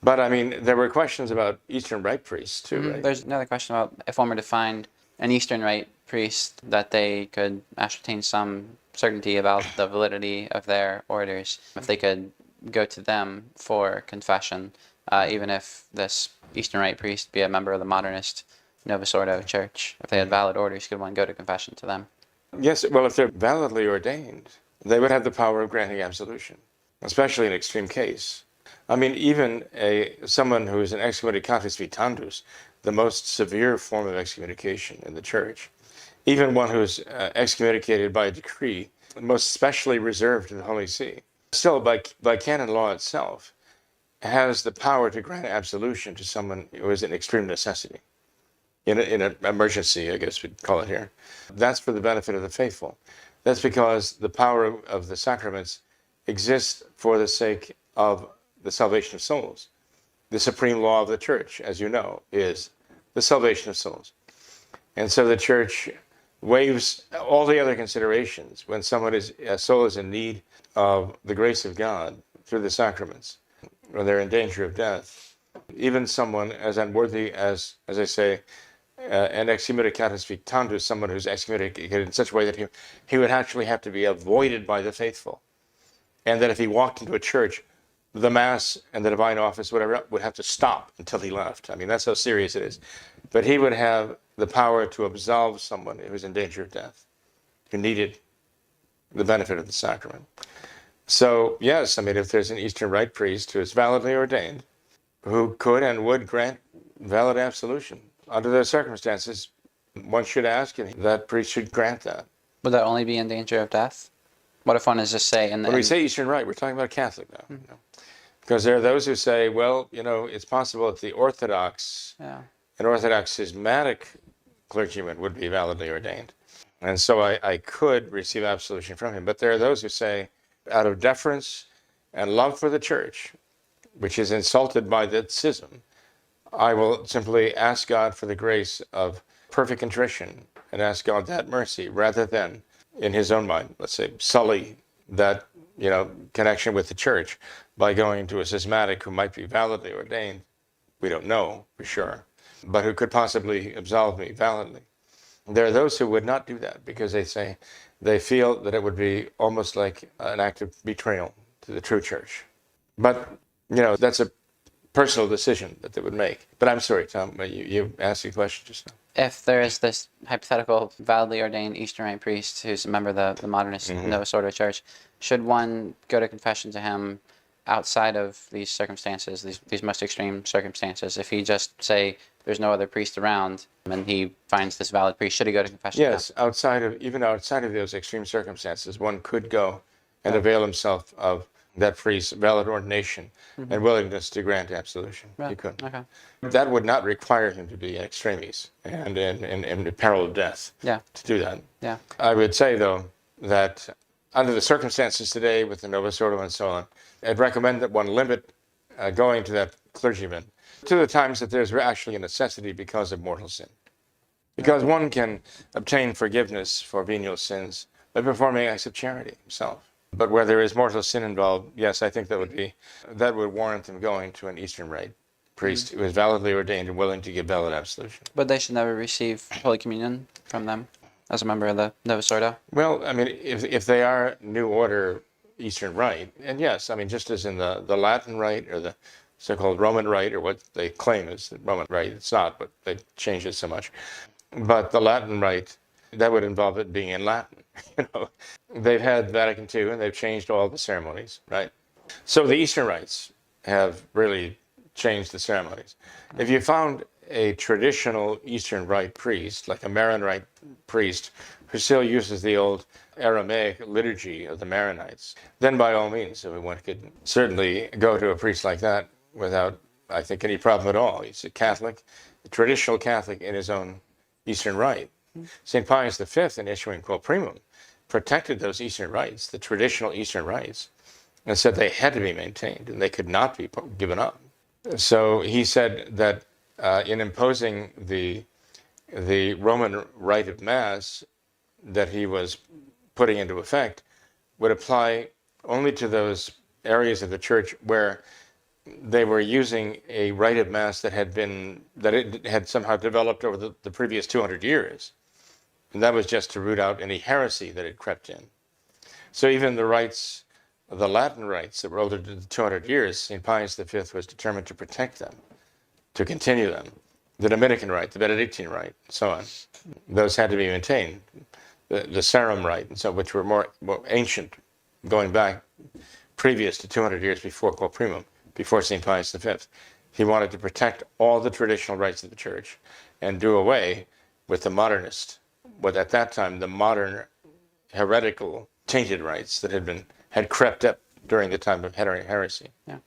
But I mean, there were questions about Eastern Rite priests too, right? There's another question about if one were to find an Eastern Rite priest that they could ascertain some certainty about the validity of their orders, if they could go to them for confession, even if this Eastern Rite priest be a member of the modernist Novus Ordo Church. If they had valid orders, could one go to confession to them? Yes, well, if they're validly ordained, they would have the power of granting absolution, especially in extreme case. I mean, even someone who is an excommunicatus vitandus, the most severe form of excommunication in the church, even one who is excommunicated by a decree, most specially reserved to the Holy See, still by canon law itself, has the power to grant absolution to someone who is in extreme necessity, in an emergency, I guess we'd call it here. That's for the benefit of the faithful. That's because the power of the sacraments exists for the sake of the salvation of souls. The supreme law of the church, as you know, is the salvation of souls. And so the church waives all the other considerations when a soul is in need of the grace of God through the sacraments, or they're in danger of death. Even someone as unworthy as I say, an excommunicatus victandus, someone who's excommunicated in such a way that he would actually have to be avoided by the faithful. And that if he walked into a church, the Mass and the divine office, whatever, would have to stop until he left. I mean, that's how serious it is. But he would have the power to absolve someone who was in danger of death, who needed the benefit of the sacrament. So, yes, I mean, if there's an Eastern Rite priest who is validly ordained, who could and would grant valid absolution, under those circumstances, one should ask, and that priest should grant that. Would that only be in danger of death? What if one is just say... When we say Eastern Rite, we're talking about a Catholic now. You know? Because there are those who say, well, you know, it's possible that the Orthodox, an Orthodox schismatic clergyman would be validly ordained. And so I could receive absolution from him. But there are those who say, out of deference and love for the church, which is insulted by that schism, I will simply ask God for the grace of perfect contrition and ask God that mercy, rather than, in his own mind, let's say, sully that, you know, connection with the church by going to a schismatic who might be validly ordained. We don't know for sure, but who could possibly absolve me validly. There are those who would not do that because they feel that it would be almost like an act of betrayal to the true church. But, you know, that's a personal decision that they would make. But I'm sorry, Tom, you asked a question just now. If there is this hypothetical validly ordained Eastern Rite priest who's a member of the modernist Novus Ordo Church, should one go to confession to him outside of these circumstances, these most extreme circumstances? If he just say there's no other priest around and he finds this valid priest, should he go to confession? Yes, outside of those extreme circumstances, one could go and avail himself of that priest's valid ordination and willingness to grant absolution. Right. He could. Okay. That would not require him to be in extremis and in peril of death to do that. Yeah. I would say, though, that under the circumstances today with the Novus Ordo and so on, I'd recommend that one limit going to that clergyman to the times that there's actually a necessity because of mortal sin. Because one can obtain forgiveness for venial sins by performing acts of charity himself. But where there is mortal sin involved, yes, I think that would warrant him going to an Eastern Rite priest who is validly ordained and willing to give valid absolution. But they should never receive Holy Communion from them as a member of the Novus Ordo? Well, I mean, if they are New Order Eastern Rite, and yes, I mean, just as in the Latin Rite or the so-called Roman Rite, or what they claim is the Roman Rite, it's not, but they changed it so much. But the Latin Rite, that would involve it being in Latin. You know, they've had Vatican II, and they've changed all the ceremonies, right? So the Eastern Rites have really changed the ceremonies. If you found a traditional Eastern Rite priest, like a Maronite priest, who still uses the old Aramaic liturgy of the Maronites, then by all means, one could certainly go to a priest like that without, I think, any problem at all. He's a Catholic, a traditional Catholic in his own Eastern Rite. St. Pius V, in issuing Quo Primum, protected those Eastern rites, the traditional Eastern rites, and said they had to be maintained and they could not be given up. So he said that in imposing the Roman rite of Mass that he was putting into effect would apply only to those areas of the church where they were using a rite of mass that it had somehow developed over the previous 200 years. And that was just to root out any heresy that had crept in. So even the rites, the Latin rites that were older than 200 years, St. Pius V was determined to protect them, to continue them. The Dominican rite, the Benedictine rite, and so on, those had to be maintained. The Sarum rite, and so, which were more ancient, going back previous to 200 years before Quo Primum, before St. Pius V. He wanted to protect all the traditional rites of the Church and do away with the modernist, what at that time the modern heretical tainted rites that had crept up during the time of heresy. Yeah.